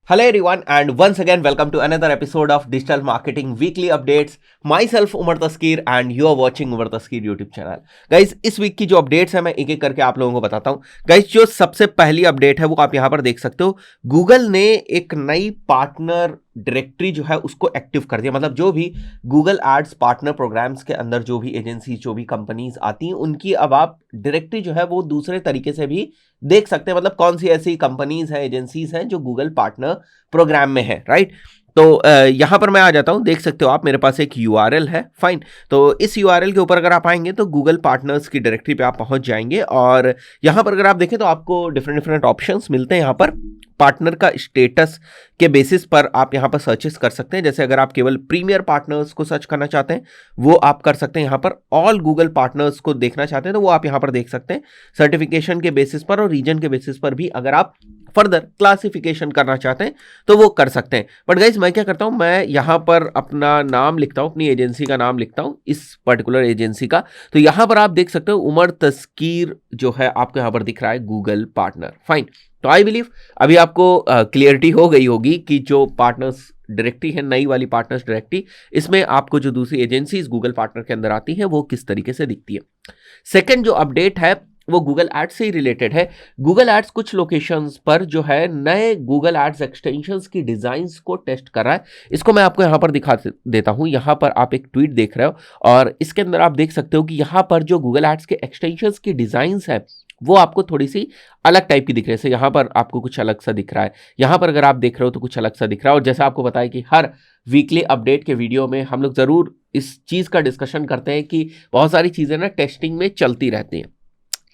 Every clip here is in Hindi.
Hello everyone and once again welcome to another episode of Digital Marketing Weekly Updates. Myself Umar Taskeer and you are watching Umar Taskeer YouTube channel. Guys, इस वीक की जो अपडेट्स है मैं एक एक करके आप लोगों को बताता हूं. गाइस, जो सबसे पहली अपडेट है वो आप यहां पर देख सकते हो. गूगल ने एक नई पार्टनर डायरेक्टरी जो है उसको एक्टिव कर दिया. मतलब जो भी गूगल एड्स पार्टनर प्रोग्राम्स के अंदर जो भी एजेंसी जो भी कंपनीज आती हैं उनकी अब आप डायरेक्टरी जो है वो दूसरे तरीके से भी देख सकते हैं. मतलब कौन सी ऐसी कंपनीज हैं, एजेंसीज हैं जो गूगल पार्टनर प्रोग्राम में है, राइट. तो यहां पर मैं आ जाता हूं. देख सकते हो आप, मेरे पास एक यूआरएल है. फाइन. तो इस यूआरएल के ऊपर अगर आप आएंगे तो गूगल पार्टनर्स की डायरेक्टरी पे आप पहुंच जाएंगे और यहां पर अगर आप देखें तो आपको डिफरेंट डिफरेंट ऑप्शंस मिलते हैं. यहां पर पार्टनर का स्टेटस के बेसिस पर आप यहां पर सर्चेस कर सकते हैं. जैसे अगर आप केवल प्रीमियर पार्टनर्स को सर्च करना चाहते हैं वो आप कर सकते हैं. यहां पर ऑल गूगल पार्टनर्स को देखना चाहते हैं तो वो आप यहां पर देख सकते हैं. सर्टिफिकेशन के बेसिस पर और रीजन के बेसिस पर भी अगर आप फर्दर क्लासिफिकेशन करना चाहते हैं तो वो कर सकते हैं. बट गाइज मैं क्या करता हूं, मैं यहां पर अपना नाम लिखता हूं, अपनी एजेंसी का नाम लिखता हूं, इस पर्टिकुलर एजेंसी का. तो यहां पर आप देख सकते हो उमर तस्कीर जो है आपको यहां पर दिख रहा है गूगल पार्टनर. फाइन. तो आई बिलीव अभी आपको क्लियरिटी हो गई होगी कि जो पार्टनर्स डायरेक्टरी है, नई वाली पार्टनर्स डायरेक्टरी, इसमें आपको जो दूसरी एजेंसीज गूगल पार्टनर के अंदर आती हैं वो किस तरीके से दिखती है. सेकंड जो अपडेट है वो गूगल एड्स से ही रिलेटेड है. गूगल एड्स कुछ लोकेशंस पर जो है नए गूगल एड्स एक्सटेंशंस की डिजाइंस को टेस्ट कर रहा है. इसको मैं आपको यहां पर दिखा देता हूं. यहां पर आप एक ट्वीट देख रहे हो और इसके अंदर आप देख सकते हो कि यहां पर जो गूगल एड्स के एक्सटेंशंस की डिजाइंस है वो आपको थोड़ी सी अलग टाइप की दिख रही है. यहाँ पर आपको कुछ अलग सा दिख रहा है, यहाँ पर अगर आप देख रहे हो तो कुछ अलग सा दिख रहा है. और जैसा आपको बताया कि हर वीकली अपडेट के वीडियो में हम लोग जरूर इस चीज का डिस्कशन करते हैं कि बहुत सारी चीजें ना टेस्टिंग में चलती रहती हैं.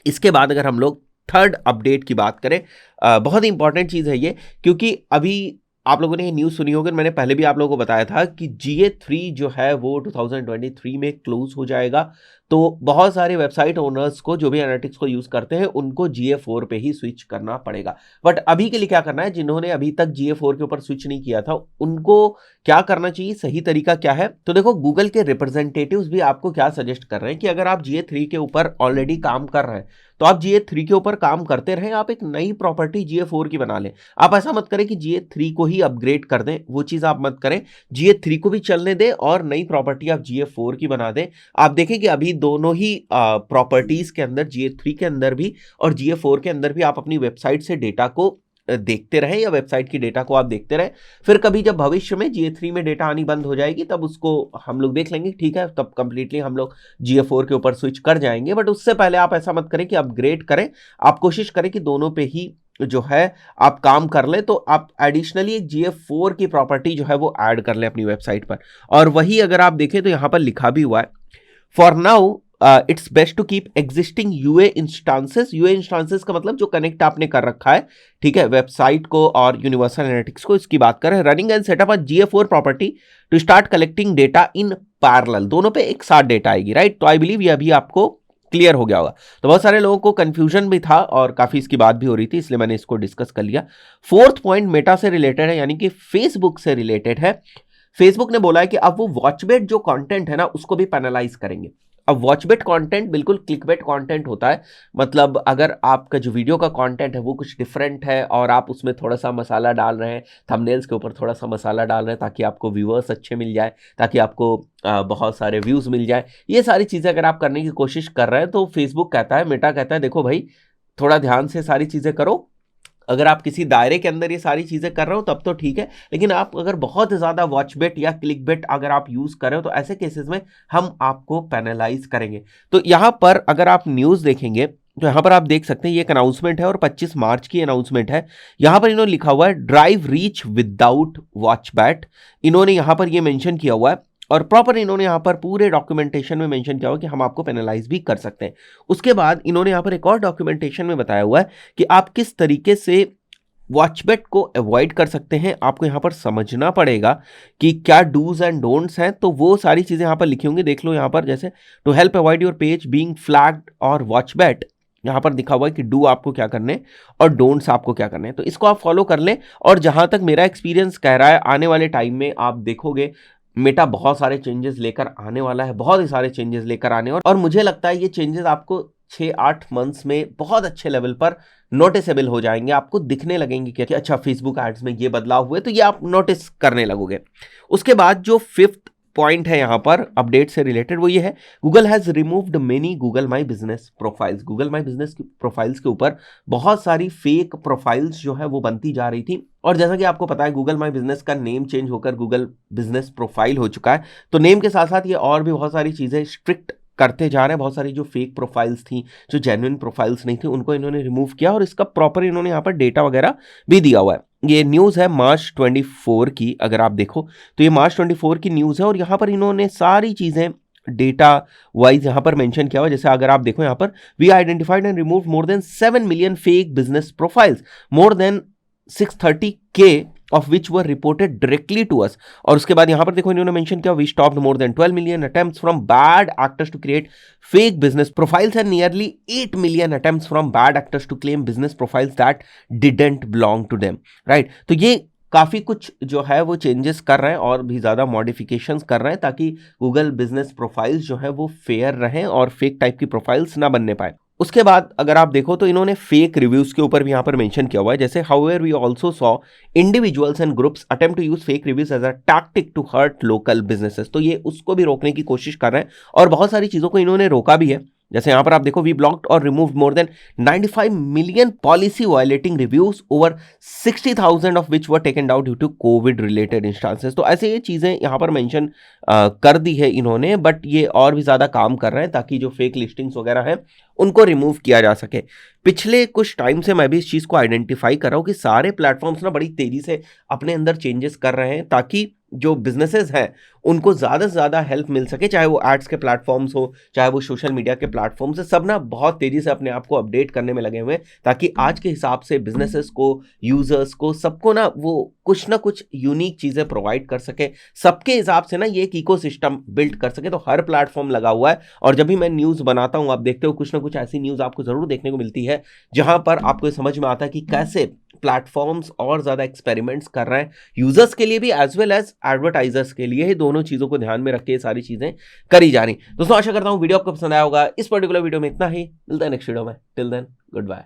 इसके बाद अगर हम लोग थर्ड अपडेट की बात करें, बहुत ही इंपॉर्टेंट चीज़ है ये, क्योंकि अभी आप लोगों ने ये न्यूज़ सुनी होगी. मैंने पहले भी आप लोगों को बताया था कि GA3 जो है वो 2023 में क्लोज हो जाएगा. तो बहुत सारे वेबसाइट ओनर्स को जो भी एनालिटिक्स को यूज़ करते हैं उनको GA4 पे ही स्विच करना पड़ेगा. बट अभी के लिए क्या करना है, जिन्होंने अभी तक GA4 के ऊपर स्विच नहीं किया था उनको क्या करना चाहिए, सही तरीका क्या है. तो देखो, गूगल के रिप्रेजेंटेटिव्स भी आपको क्या सजेस्ट कर रहे हैं कि अगर आप GA3 के ऊपर ऑलरेडी काम कर रहे हैं तो आप GA3 के ऊपर काम करते रहें. आप एक नई प्रॉपर्टी GA4 की बना लें. आप ऐसा मत करें कि GA3 को ही अपग्रेड कर दें, वो चीज़ आप मत करें. GA3 को भी चलने दें और नई प्रॉपर्टी आप GA4 की बना दें. आप देखें कि अभी दोनों ही प्रॉपर्टीज के अंदर, GA3 के अंदर भी और GA4 के अंदर भी, आप अपनी वेबसाइट से डेटा को देखते रहें या वेबसाइट की डेटा को आप देखते रहें. फिर कभी जब भविष्य में GA3 में डेटा आनी बंद हो जाएगी तब उसको हम लोग देख लेंगे. ठीक है, तब कंप्लीटली हम लोग GA4 के ऊपर स्विच कर जाएंगे. बट उससे पहले आप ऐसा मत करें कि अपग्रेड करें. आप कोशिश करें कि दोनों पे ही जो है आप काम कर लें. तो आप एडिशनली एक GA4 की प्रॉपर्टी जो है वो ऐड कर लें अपनी वेबसाइट पर. और वही अगर आप देखें तो यहां पर लिखा भी हुआ है, for now it's best to keep existing UA instances. UA instances का मतलब जो कनेक्ट आपने कर रखा है, ठीक है, वेबसाइट को और यूनिवर्सल एनालिटिक्स को, इसकी बात करें. Running and setup a GA4 property to start collecting data in parallel. दोनों पे एक साथ डेटा आएगी, राइट. तो आई बिलीव ये अभी आपको क्लियर हो गया होगा. तो बहुत सारे लोगों को कंफ्यूजन भी था और काफी इसकी बात भी हो रही थी, इसलिए मैंने इसको डिस्कस कर लिया. फोर्थ पॉइंट मेटा से रिलेटेड है, यानी कि फेसबुक से रिलेटेड है. फेसबुक ने बोला है कि अब वो वॉचबेट जो कंटेंट है ना उसको भी पेनलाइज करेंगे. अब वॉचबेट कंटेंट बिल्कुल क्लिकबेट कंटेंट होता है. मतलब अगर आपका जो वीडियो का कंटेंट है वो कुछ डिफरेंट है और आप उसमें थोड़ा सा मसाला डाल रहे हैं, थंबनेल्स के ऊपर थोड़ा सा मसाला डाल रहे हैं ताकि आपको व्यूअर्स अच्छे मिल जाए, ताकि आपको बहुत सारे व्यूज मिल जाए, ये सारी चीज़ें अगर आप करने की कोशिश कर रहे हैं तो फेसबुक कहता है, मेटा कहता है, देखो भाई थोड़ा ध्यान से सारी चीज़ें करो. अगर आप किसी दायरे के अंदर ये सारी चीजें कर रहे हो तब तो ठीक है, लेकिन आप अगर बहुत ज्यादा वॉचबेट या क्लिकबेट अगर आप यूज कर रहे हो तो ऐसे केसेस में हम आपको पेनलाइज करेंगे. तो यहां पर अगर आप न्यूज देखेंगे तो यहां पर आप देख सकते हैं ये एक अनाउंसमेंट है और 25 मार्च की अनाउंसमेंट है. यहां पर इन्होंने लिखा हुआ है ड्राइव रीच विदाउट वॉचबैट. इन्होंने यहां पर ये मेंशन किया हुआ है और प्रॉपर इन्होंने यहाँ पर पूरे डॉक्यूमेंटेशन में मेंशन किया हुआ कि हम आपको पेनलाइज भी कर सकते हैं. उसके बाद इन्होंने यहाँ पर एक और डॉक्यूमेंटेशन में बताया हुआ है कि आप किस तरीके से वॉचबेट को अवॉइड कर सकते हैं. आपको यहाँ पर समझना पड़ेगा कि क्या डूज एंड डोंट्स हैं. तो वो सारी चीज़ें यहाँ पर लिखी होंगी, देख लो यहाँ पर. जैसे to help avoid your page being flagged और वॉचबेट, यहाँ पर दिखा हुआ है कि डू आपको क्या करने और डोंट्स आपको क्या करने. तो इसको आप फॉलो कर लें. और जहाँ तक मेरा एक्सपीरियंस कह रहा है, आने वाले टाइम में आप देखोगे मेटा बहुत सारे चेंजेस लेकर आने वाला है, बहुत ही सारे चेंजेस लेकर आने. और मुझे लगता है ये चेंजेस आपको 6-8 मंथ्स में बहुत अच्छे लेवल पर नोटिसेबल हो जाएंगे, आपको दिखने लगेंगे कि अच्छा फेसबुक एड्स में ये बदलाव हुए, तो ये आप नोटिस करने लगोगे। उसके बाद जो फिफ्थ पॉइंट है यहां पर अपडेट से रिलेटेड, वो ये है Google has removed many Google my business profiles. Google my business profiles के ऊपर बहुत सारी फेक प्रोफाइल्स जो है वो बनती जा रही थी, और जैसा कि आपको पता है गूगल माई बिजनेस का नेम चेंज होकर गूगल बिजनेस प्रोफाइल हो चुका है। तो नेम के साथ साथ ये और भी बहुत सारी चीजें स्ट्रिक्ट करते जा रहे हैं। बहुत सारी जो फेक प्रोफाइल्स थी, जो जेन्युइन प्रोफाइल्स नहीं थी, उनको इन्होंने रिमूव किया, और इसका प्रॉपर इन्होंने यहाँ पर डेटा वगैरह भी दिया हुआ है। ये न्यूज़ है मार्च 24 की, अगर आप देखो तो ये मार्च 24 की न्यूज़ है, और यहाँ पर इन्होंने सारी चीज़ें डेटा वाइज यहाँ पर मेंशन किया हुआ। जैसे अगर आप देखो यहाँ पर, we identified and remove more than 7 million fake business profiles, more than 630K of which were reported directly to us। और उसके बाद यहां पर देखो इन्होंने मेंशन किया, we stopped more than 12 million attempts from bad actors to create fake business profiles and nearly 8 million attempts from bad actors to claim business profiles that didn't belong to them। right? तो ये काफी कुछ जो है वो चेंजेस कर रहे हैं, और भी ज्यादा मॉडिफिकेशंस कर रहे हैं, ताकि गूगल बिजनेस प्रोफाइल्स जो है वो फेयर रहें और फेक टाइप की प्रोफाइल्स ना बनने पाए। उसके बाद अगर आप देखो तो इन्होंने फेक रिव्यूज के ऊपर भी यहां पर मेंशन किया हुआ है। जैसे however we also saw individuals and groups attempt to use fake reviews as a tactic to hurt local businesses. तो ये उसको भी रोकने की कोशिश कर रहे हैं, और बहुत सारी चीजों को इन्होंने रोका भी है। जैसे यहां पर आप देखो, वी ब्लॉक्ड और removed more than 95 million policy violating reviews, over 60,000 of which were taken down due to COVID related instances. तो ऐसे ये चीजें यहां पर मेंशन कर दी है इन्होंने, बट ये और भी ज्यादा काम कर रहे हैं ताकि जो फेक लिस्टिंग्स वगैरह हैं उनको रिमूव किया जा सके। पिछले कुछ टाइम से मैं भी इस चीज को आइडेंटिफाई कर रहा हूं कि सारे प्लेटफॉर्म्स ना बड़ी तेजी से अपने अंदर चेंजेस कर रहे हैं, ताकि जो बिजनेसेस हैं उनको ज़्यादा से ज़्यादा हेल्प मिल सके, चाहे वो एड्स के प्लेटफॉर्म्स हो, चाहे वो सोशल मीडिया के प्लेटफॉर्म्स है, सब ना बहुत तेज़ी से अपने आप को अपडेट करने में लगे हुए हैं, ताकि आज के हिसाब से बिजनेसेस को, यूजर्स को, सबको ना वो कुछ ना कुछ यूनिक चीज़ें प्रोवाइड कर सके, सबके हिसाब से ना ये एक इकोसिस्टम बिल्ड कर सके। तो हर प्लेटफॉर्म लगा हुआ है, और जब भी मैं न्यूज़ बनाता हूँ, आप देखते हो कुछ ना कुछ ऐसी न्यूज़ आपको ज़रूर देखने को मिलती है जहां पर आपको समझ में आता है कि कैसे प्लेटफॉर्म्स और ज़्यादा एक्सपेरिमेंट्स कर रहे हैं, यूजर्स के लिए भी एज वेल एज एडवर्टाइजर्स के लिए, दोनों चीज़ों को ध्यान में रख के सारी चीज़ें करी जा रही। दोस्तों आशा करता हूं वीडियो आपको पसंद आया होगा। इस पर्टिकुलर वीडियो में इतना ही, मिलता है नेक्स्ट वीडियो में। Till then good bye.